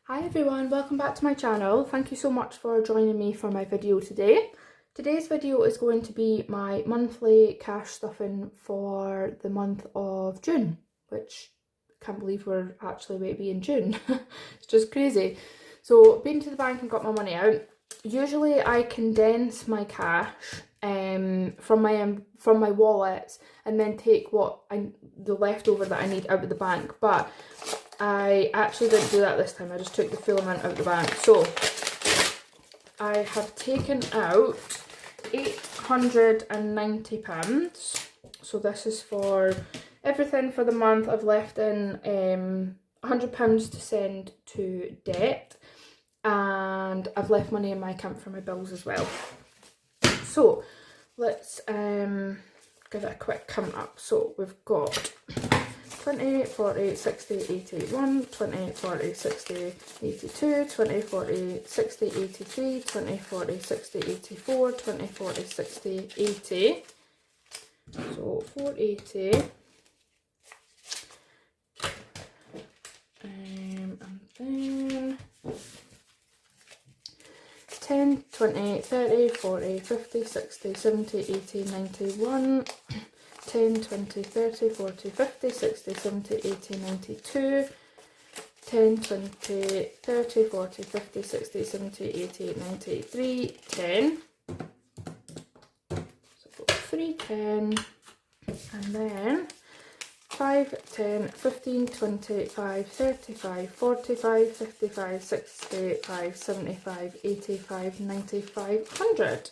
Hi everyone, welcome back to my channel. Thank you so much for joining me for my video today. Today's video is going to be my monthly cash stuffing for the month of June, which I can't believe we're actually going to be in June. It's just crazy. So, been to the bank and got my money out. Usually I condense my cash from my wallets and then take the leftover that I need out of the bank, but I actually didn't do that this time. I just took the full amount out of the bank. So I have taken out £890. So this is for everything for the month. I've left in £100 to send to debt, and I've left money in my account for my bills as well. So let's give it a quick count up. So we've got 20, 40, 60, 80, 81, 20, 40, 60, 82, 20, 40, 60, 83, 20, 40, 60, 84, 20, 40, 60, 80. So 480. And then 10, 20, 30, 40, 50, 60, 70, 80, 91. 10, 20, 30, 40, 50, 60, 70, 80, 92, 10, 20, 30, 40, 50, 60, 70, 80, 93, 10. So I've got 3, 10, and then 5, 10, 15, 25, 35, 45, 55, 65, 75, 85, 95, 100.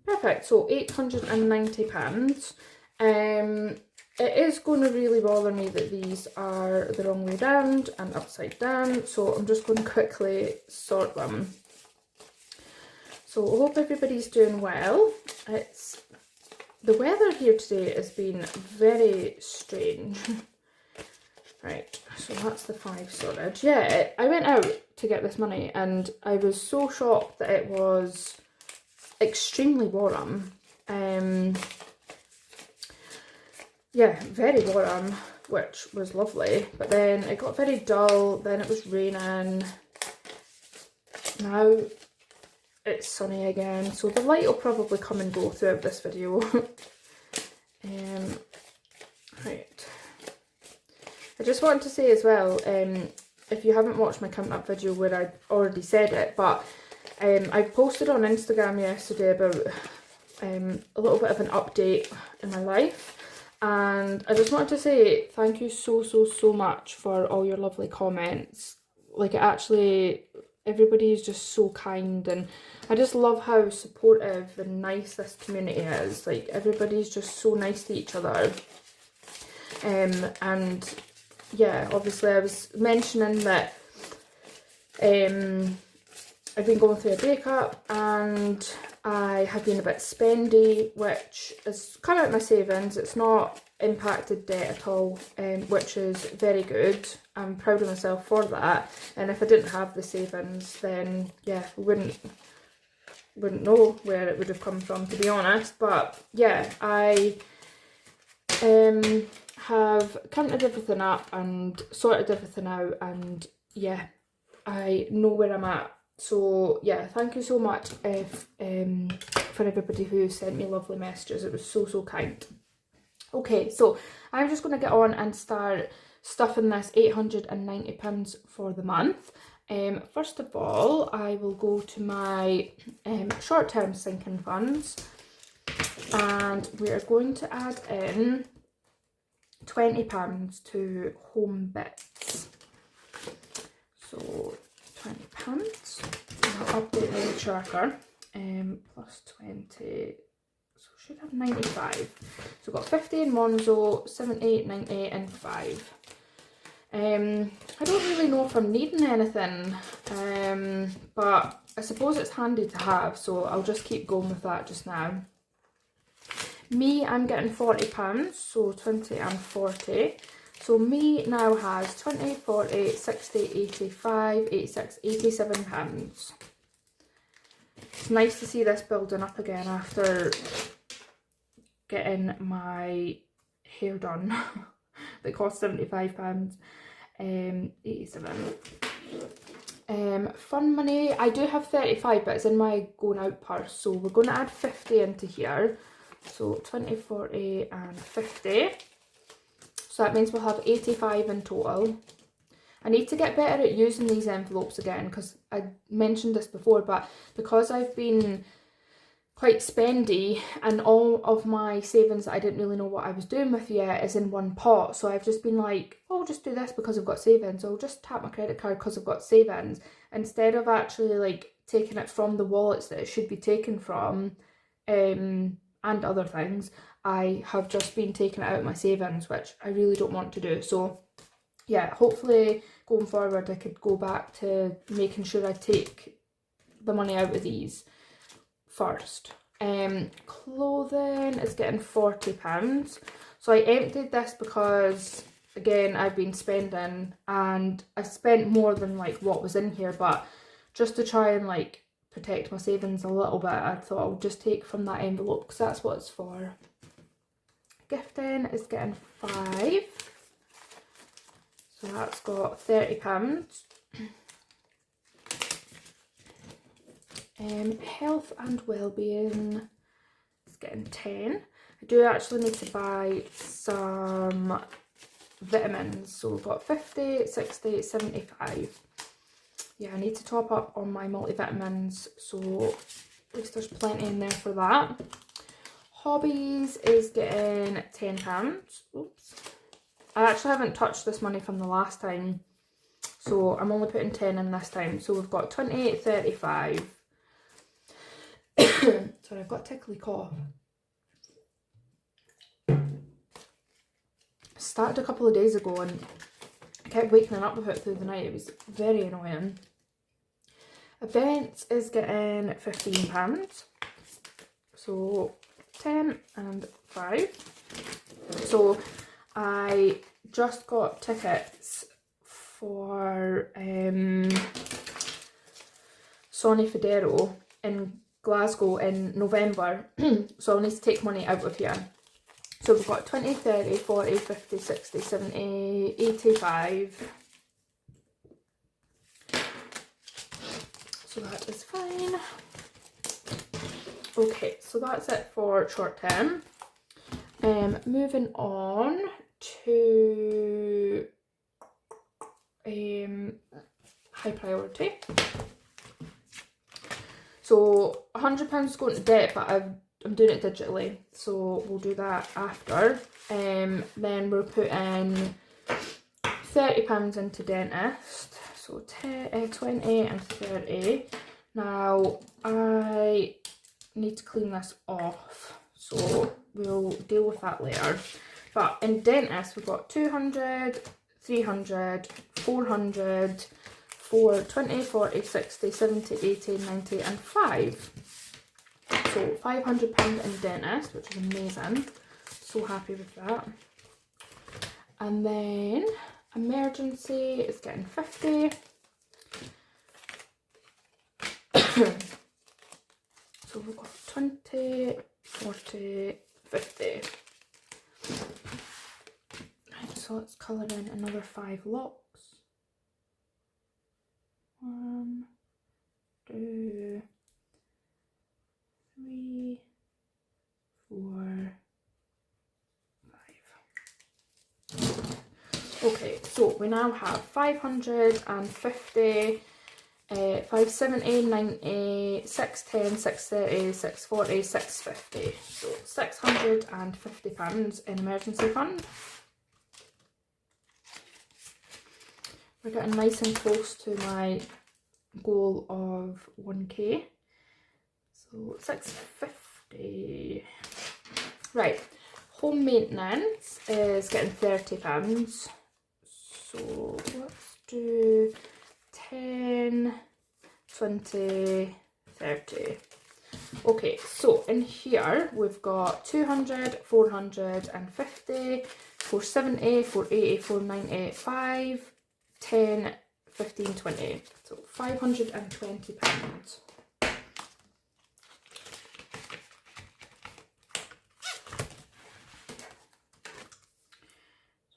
Perfect, so £890. It is going to really bother me that these are the wrong way round and upside down, so I'm just going to quickly sort them. So I hope everybody's doing well. The weather here today has been very strange. Right, so that's the 5 sorted. Yeah, I went out to get this money and I was so shocked that it was extremely warm. Yeah, very warm, which was lovely, but then it got very dull, then it was raining, now it's sunny again, so the light will probably come and go throughout this video. Right, I just wanted to say as well, if you haven't watched my count up video where I already said it, but I posted on Instagram yesterday about a little bit of an update in my life, and I just wanted to say thank you so much for all your lovely comments. Like, everybody is just so kind, and I just love how supportive and nice this community is. Like, everybody's just so nice to each other. And yeah, obviously I was mentioning that I've been going through a breakup and I have been a bit spendy, which has come out my savings. It's not impacted debt at all, which is very good. I'm proud of myself for that. And if I didn't have the savings, then yeah, I wouldn't know where it would have come from, to be honest. But yeah, I have counted everything up and sorted everything out, and yeah, I know where I'm at. So yeah, thank you so much for everybody who sent me lovely messages. It was so kind. Okay, so I'm just going to get on and start stuffing this £890 for the month. First of all, I will go to my short-term sinking funds, and we are going to add in £20 to home bits. So £20, and I'll update my tracker, plus 20, so should have 95. So I've got 50 in Monzo, 70, 90 and 5. I don't really know if I'm needing anything, but I suppose it's handy to have, so I'll just keep going with that just now. Me, I'm getting £40, so 20 and 40. So me now has 20, 40, 60, 85, 86, 87 pounds. It's nice to see this building up again after getting my hair done that cost £75. 87. Fun money, I do have 35, but it's in my going out purse, so we're going to add 50 into here. So 20, 40 and 50. So that means we'll have 85 in total. I need to get better at using these envelopes again, because I mentioned this before, but because I've been quite spendy and all of my savings that I didn't really know what I was doing with yet is in one pot, so I've just been like, oh, I'll just do this because I've got savings, I'll just tap my credit card because I've got savings, instead of actually like taking it from the wallets that it should be taken from, and other things. I have just been taking it out of my savings, which I really don't want to do. So yeah, hopefully going forward I could go back to making sure I take the money out of these first. Clothing is getting £40. So I emptied this because, again, I've been spending and I spent more than like what was in here, but just to try and like protect my savings a little bit, I thought I'll just take from that envelope because that's what it's for. Gifting is getting 5. So that's got £30. Health and well-being is getting 10. I do actually need to buy some vitamins. So we've got 50, 60, 75. Yeah, I need to top up on my multivitamins, so at least there's plenty in there for that. Hobbies is getting £10. Oops. I actually haven't touched this money from the last time, so I'm only putting 10 in this time. So we've got 28, 35. Sorry, I've got a tickly cough. I started a couple of days ago and I kept waking up with it through the night. It was very annoying. Events is getting £15. So 10 and 5. So I just got tickets for Sonny Federo in Glasgow in November. So I'll need to take money out of here. So we've got 20, 30, 40, 50, 60, 70, 85. So that is fine. Okay, so that's it for short term. Moving on to high priority. So £100 is going to debt, but I'm doing it digitally, so we'll do that after. Then we'll put in £30 into dentist, so 20 and 30. Now I need to clean this off, so we'll deal with that later. But in dentist we've got 200, 300, 400, 20, 40, 60, 70, 80, 90 and 5. So £500 in dentist, which is amazing. So happy with that. And then emergency is getting 50. So we've got 20, 40, 50. Right, so let's colour in another 5 locks. 1, 2, 3, 4, 5. Okay, so we now have 550, 570, 90, 610, 630, 640, 650. So £650 in emergency fund. We're getting nice and close to my goal of 1k. So 650. Right, home maintenance is getting £30. So let's do 10, 20, 30. Okay, so in here we've got 200, 450, 470, 480, 490, 5, 10, 15, 20. So £520.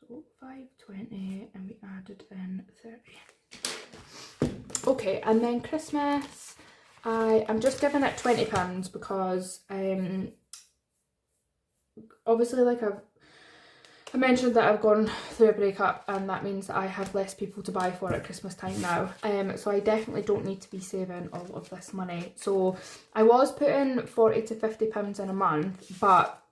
So 520 and we added in 30. Okay, and then Christmas, I'm just giving it £20 because obviously, like I mentioned that I've gone through a breakup, and that means that I have less people to buy for at Christmas time now. So I definitely don't need to be saving all of this money. So I was putting £40 to £50 in a month, but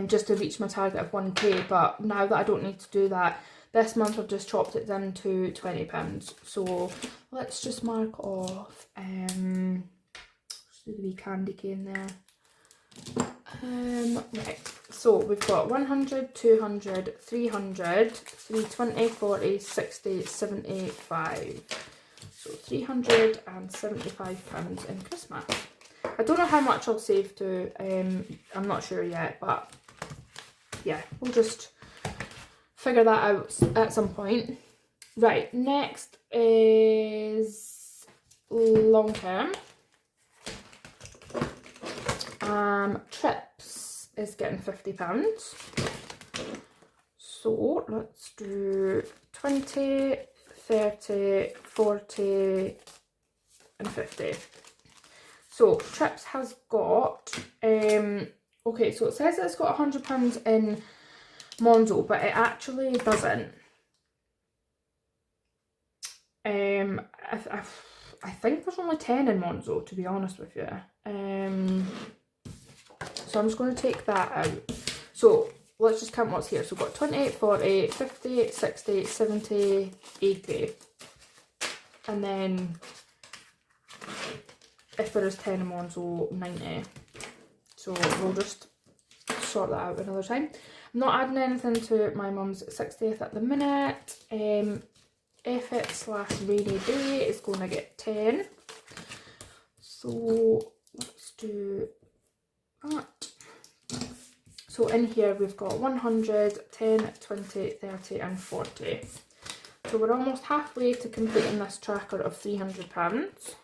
just to reach my target of 1k. But now that I don't need to do that, this month I've just chopped it down to £20. So let's just mark off. Let's do the wee candy cane there. Right, so we've got 100, 200, 300, 320, 40, 60, 75. So £375 in Christmas. I don't know how much I'll save to, I'm not sure yet, but yeah, we'll just figure that out at some point. Right, next is long term. Trips is getting £50. So let's do 20, 30, 40 and 50. So Trips has got, okay, so it says it's got £100 in Monzo, but it actually doesn't. I think there's only 10 in Monzo, to be honest with you. So I'm just going to take that out. So let's just count what's here. So we've got 20, 40, 50, 60, 70, 80. And then if there is 10 in Monzo, 90. So we'll just sort that out another time. I'm not adding anything to my mum's 60th at the minute. Effort/rainy day is going to get 10. So let's do that. So in here we've got 100, 10, 20, 30 and 40. So we're almost halfway to completing this tracker of £300.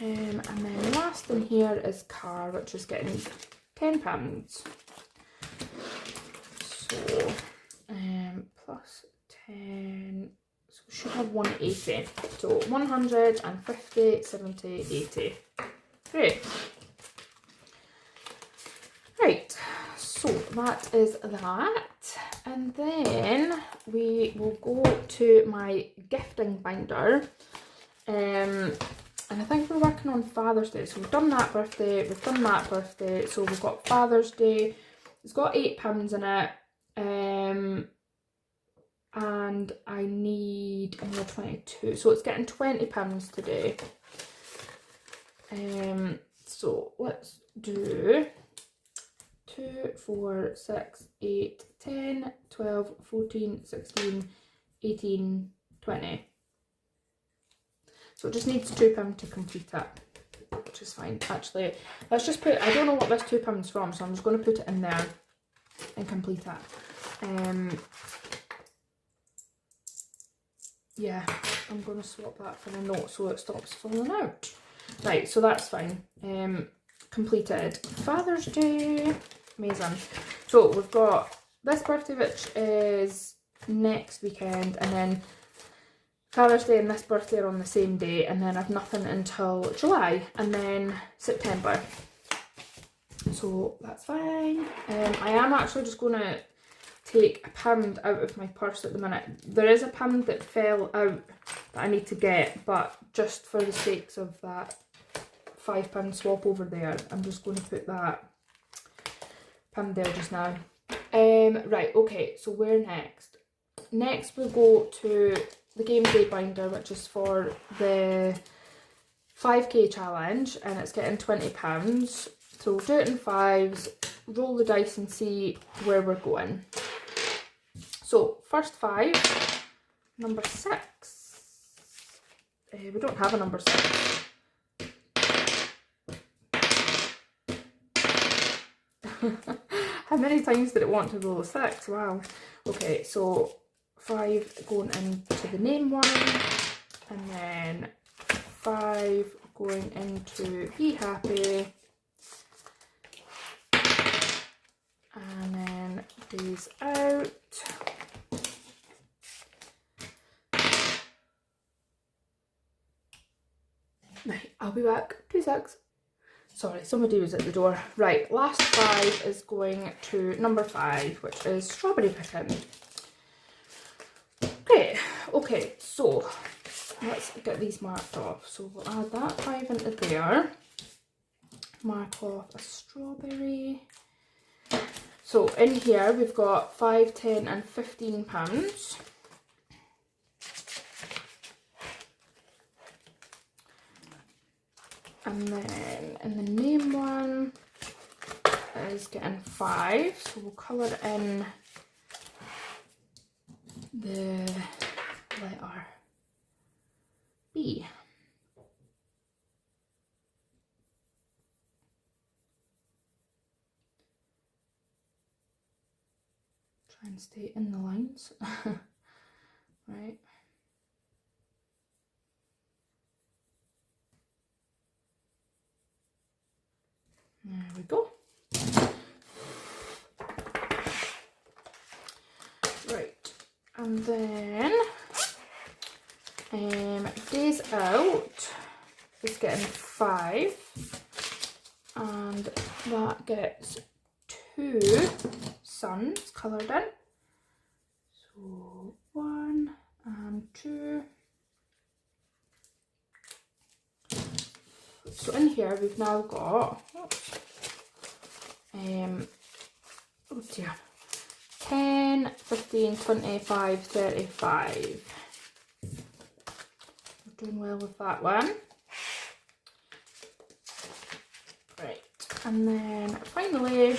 And then last in here is car, which is getting £10. So plus 10, so we should have 180. So 150, 70, 80. Great. Right, so that is that. And then we will go to my gifting binder. And I think we're working on Father's Day. So we've done that birthday, we've done that birthday. So we've got Father's Day. It's got £8 in it. And I need another 22. So it's getting £20 today. So let's do 2, 4, 6, 8, 10, 12, 14, 16, 18, 20. So it just needs £2 to complete it, which is fine. Actually, let's just put, I don't know what this £2 is from, so I'm just going to put it in there and complete it. Yeah, I'm going to swap that for a note so it stops falling out. Right, so that's fine. Completed. Father's Day. Amazing. So we've got this birthday, which is next weekend, and then Father's Day and this birthday are on the same day, and then I've nothing until July and then September. So that's fine. I am actually just going to take £1 out of my purse at the minute. There is £1 that fell out that I need to get, but just for the sakes of that £5 swap over there, I'm just going to put that £1 there just now. Right, okay, so where next? Next we'll go to the game day binder, which is for the 5k challenge, and it's getting £20. So we'll do it in fives, roll the dice and see where we're going. So first 5, number 6. We don't have a number 6. How many times did it want to roll a 6? Wow. Okay, so 5 going into the name one, and then 5 going into be happy, and then these out. Right, I'll be back. 2 secs. Sorry, somebody was at the door. Right, last 5 is going to number 5, which is strawberry picking. Great. Okay, so let's get these marked off. So we'll add that 5 into there. Mark off a strawberry. So in here we've got 5, 10 and 15 pounds. And then in the name one is getting 5, so we'll colour in the letter B. Try and stay in the lines. Right. There we go. Right, and then days out is getting 5, and that gets 2 suns coloured in. So 1 and 2. So in here we've now got, oh dear, 10, 15, 25, 35. We're doing well with that one. Right, and then finally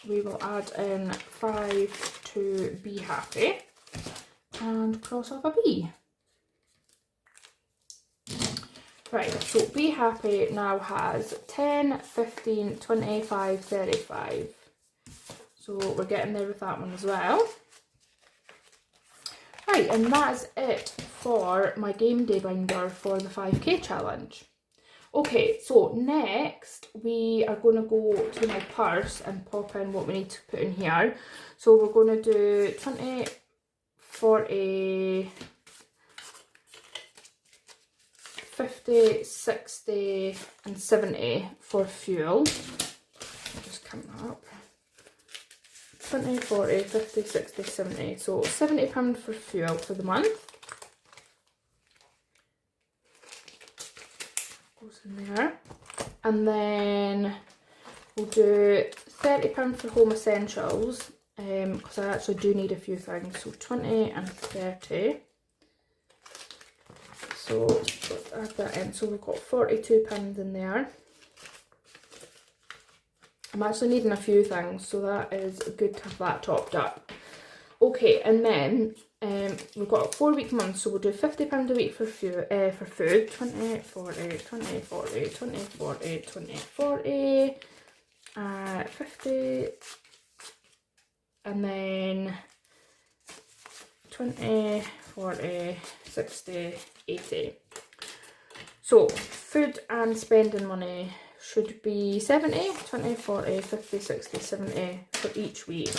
we will add in 5 to be happy and cross off a B. Right, so Be Happy now has 10, 15, 25, 35. So we're getting there with that one as well. Right, and that's it for my game day binder for the 5k challenge. Okay, so next we are going to go to my purse and pop in what we need to put in here. So we're going to do 20, 40, 50, 60 and 70 for fuel. Just count that up. 20, 40, 50, 60, 70. So £70 for fuel for the month. Goes in there. And then we'll do £30 for home essentials, because I actually do need a few things. So 20 and 30. So let's add that in. So we've got £42 in there. I'm actually needing a few things, so that is good to have that topped up. Okay, and then we've got a 4-week month, so we'll do £50 a week for food. 20, 40, 20, 40, 20, 40, 20, 40, 50, and then 20, 40, 60, 80. So food and spending money should be 70, 20, 40, 50, 60, 70 for each week.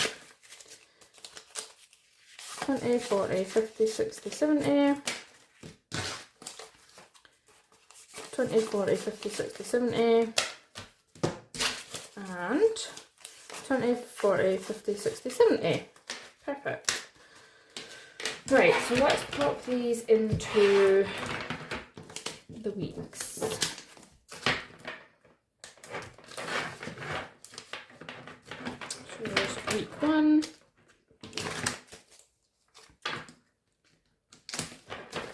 20, 40, 50, 60, 70. 20, 40, 50, 60, 70. And 20, 40, 50, 60, 70. Perfect. Right, so let's pop these into the weeks. So there's week 1,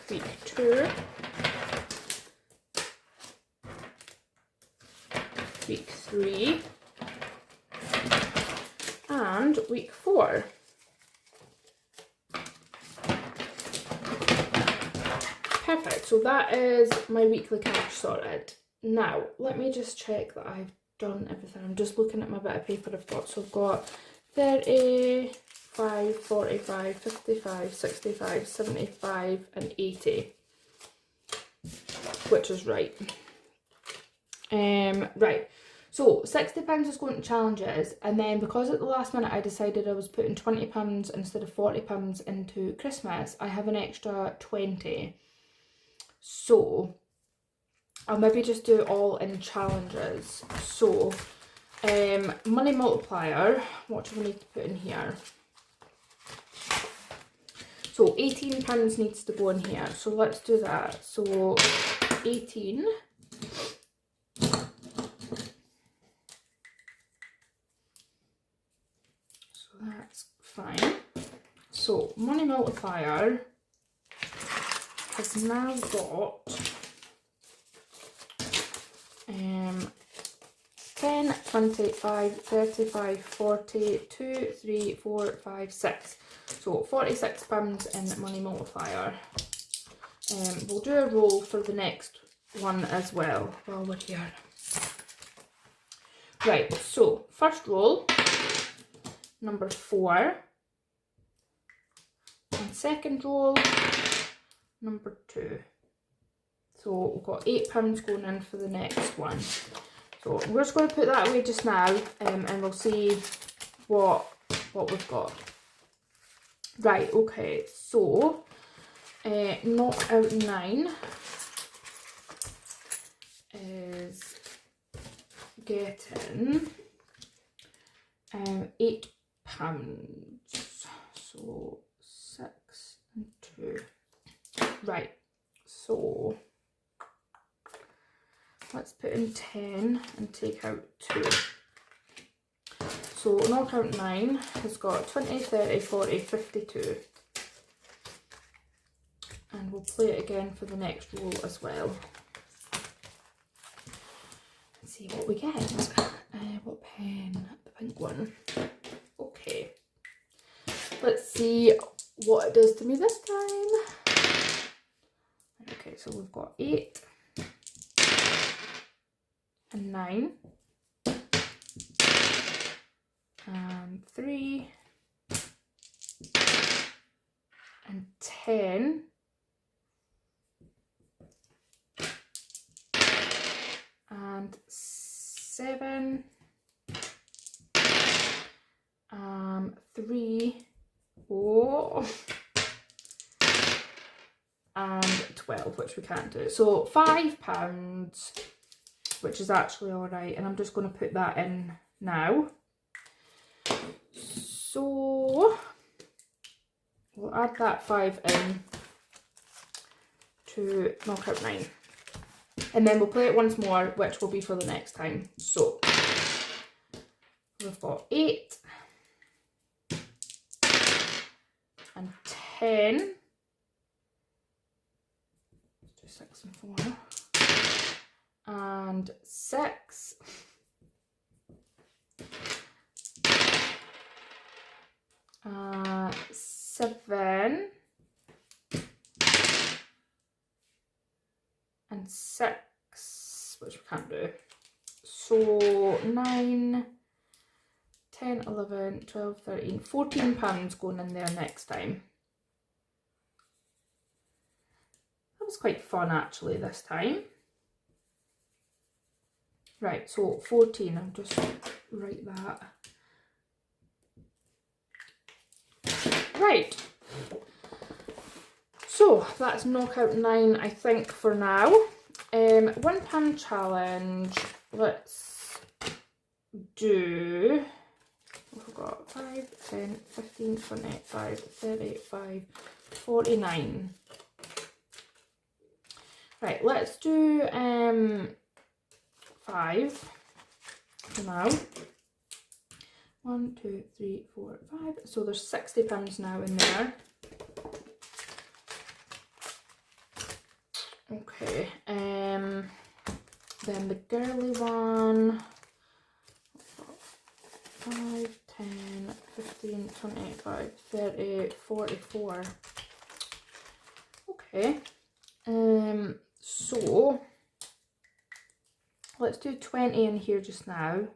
week 2, week 3, and week 4. Perfect, so that is my weekly cash sorted. Now, let me just check that I've done everything. I'm just looking at my bit of paper I've got. So I've got 35, 45, 55, 65, 75 and 80, which is right. Right, so £60 is going to challenges, and then because at the last minute I decided I was putting £20 instead of £40 into Christmas, I have an extra 20. So I'll maybe just do it all in challenges. So, money multiplier, what do we need to put in here? So £18 needs to go in here, so let's do that. So 18. So that's fine. So money multiplier has now got 10, 25, 35, 40, 2, 3, 4, 5, 6. So £46 in money multiplier. We'll do a roll for the next one as well while we're here. Right, so first roll, number 4. And second roll, number 2. So we've got £8 going in for the next one. So we're just going to put that away just now, and we'll see what we've got. Right, okay, so knock out 9 is getting £8. So 6 and 2. Right, so let's put in 10 and take out 2. So knock out 9 has got 20, 30, 40, 52. And we'll play it again for the next roll as well. Let's see what we get. What pen? The pink one. Okay. Let's see what it does to me this time. Okay, so we've got 8 and 9 and 3 and 10 and 7 3 and 12, which we can't do. So £5, which is actually alright, and I'm just going to put that in now. So we'll add that 5 in to knock out 9. And then we'll play it once more, which will be for the next time. So we've got 8 and 10. Let's do 6 and 4. And 6. Seven and 6, which we can't do. So 9, 10, 11, 12, 13, £14 going in there next time. That was quite fun actually this time. Right, so 14, I'll just write that. Right, so that's knockout 9 I think for now. £1 challenge, let's do, we've got 5, 10, 15, 25, 35, 49. Right, let's do 5 for now. 1, 2, 3, 4, 5. So there's £60 now in there. Okay, then the girly one. 5, 10, 15, 25, 30, 44. Okay. So let's do 20 in here just now.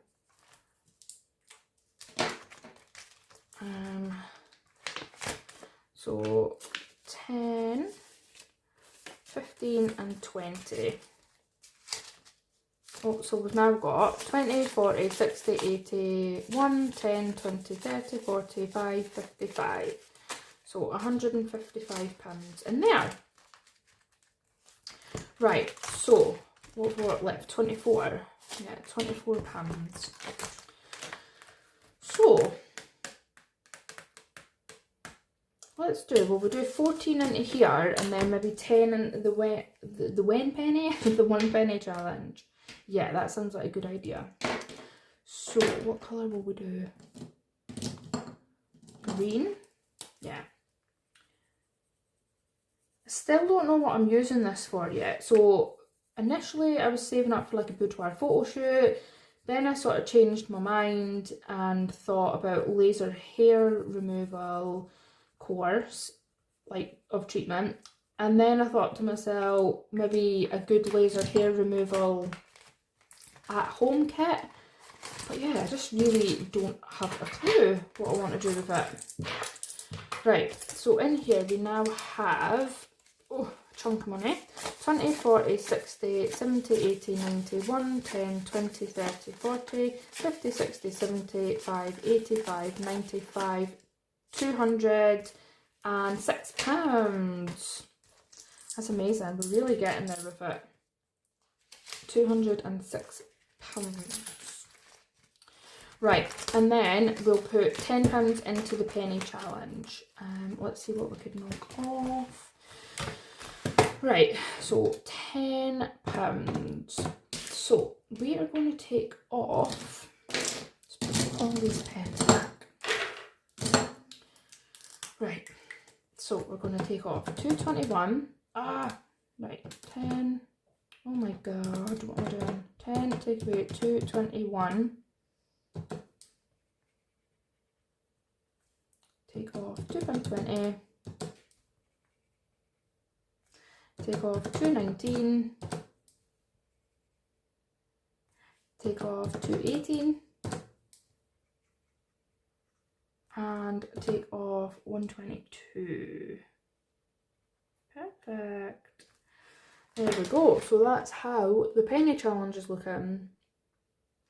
So 10, 15 and 20. Oh, so we've now got 20, 40, 60, 80, 1, 10, 20, 30, 45, 55. So £155 in there. Right, so what have we got left? 24. Yeah, £24. So let's do, well, we'll do 14 into here and then maybe 10 into the one penny, the 1 penny challenge. Yeah, that sounds like a good idea. So what colour will we do? Green? Yeah. Still don't know what I'm using this for yet. So initially I was saving up for like a boudoir photo shoot. Then I sort of changed my mind and thought about laser hair removal course, like of treatment. And then I thought to myself, maybe a good laser hair removal at home kit. But yeah, I just really don't have a clue what I want to do with it. Right, so in here we now have, oh, a chunk of money. 20, 40, 60, 70, 80, 90, 1, 10, 20, 30, 40, 50, 60, 75, 85, 95, £206. That's amazing. We're really getting there with it. £206. Right, and then we'll put £10 into the penny challenge. Let's see what we could knock off. Right, so £10. So we are going to take off, let's put all these pens back. Right, so we're going to take off 221. Right, 10. Oh my god, what am I doing? 10, take away 221. Take off £2.20. Take off 219. Take off 218. And take off 122. Perfect. There we go. So that's how the penny challenge is looking.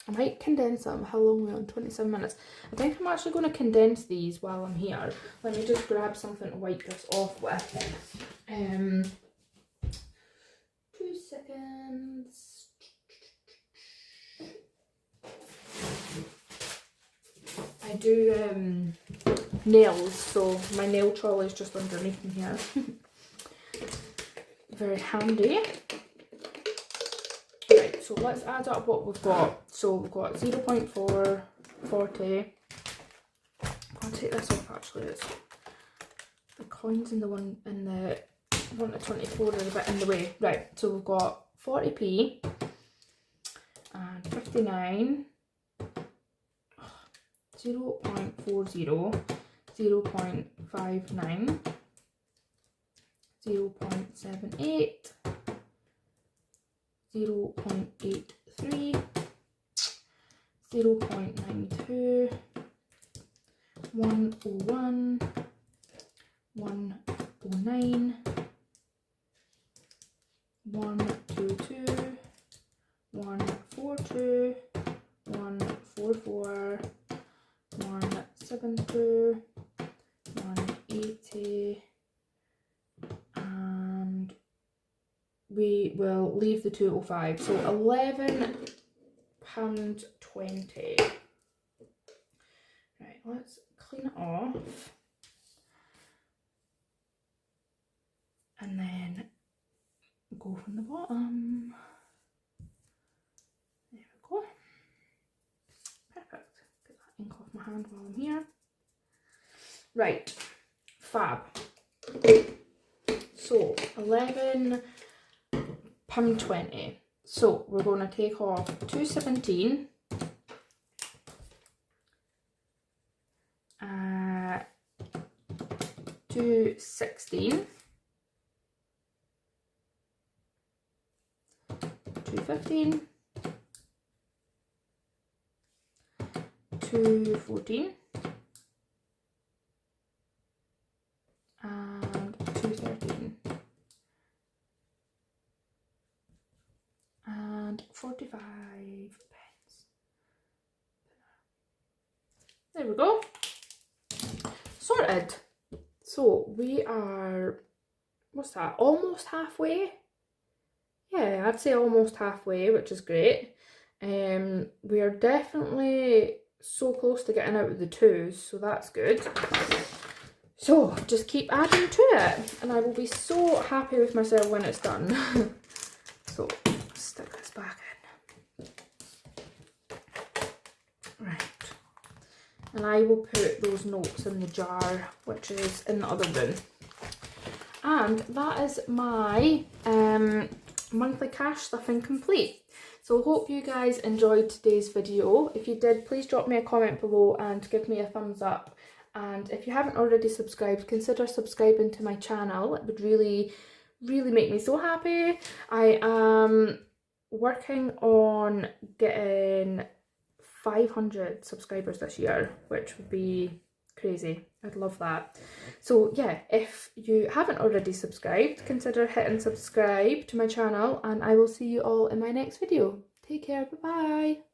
I might condense them. How long are we on? 27 minutes. I think I'm actually going to condense these while I'm here. Let me just grab something to wipe this off with. 2 seconds. I do nails, so my nail trolley is just underneath me here. Very handy. Right, so let's add up what we've got. So we've got 0.4, 40. I'll take this off actually. It's the coins in the one in the 1 to 24 are a bit in the way. Right, so we've got 40p and 59. 0.40, 0.59, 0.78, 0.83, 0.92, 101, 109, 122, 142, 144, 172, 180, and we will leave the 205. So £11.20. Right, let's clean it off. And then go from the bottom. There we go. Perfect. Get that ink off my hand while I'm here. Right, fab. So £11.20. So we're going to take off 217. 216. 215. 214. And 213. And 45 pence. There we go. Sorted. So we are, what's that, almost halfway? yeah, I'd say almost halfway, which is great. We are definitely so close to getting out of the 2s, so that's good. So just keep adding to it, and I will be so happy with myself when it's done. So stick this back in. Right. And I will put those notes in the jar, which is in the other room. And that is my monthly cash stuffing complete. So hope you guys enjoyed today's video. If you did, please drop me a comment below and give me a thumbs up. And if you haven't already subscribed, consider subscribing to my channel. It would really make me so happy. I am working on getting 500 subscribers this year, which would be crazy. I'd love that. So yeah, if you haven't already subscribed, consider hitting subscribe to my channel, and I will see you all in my next video. Take care, bye bye.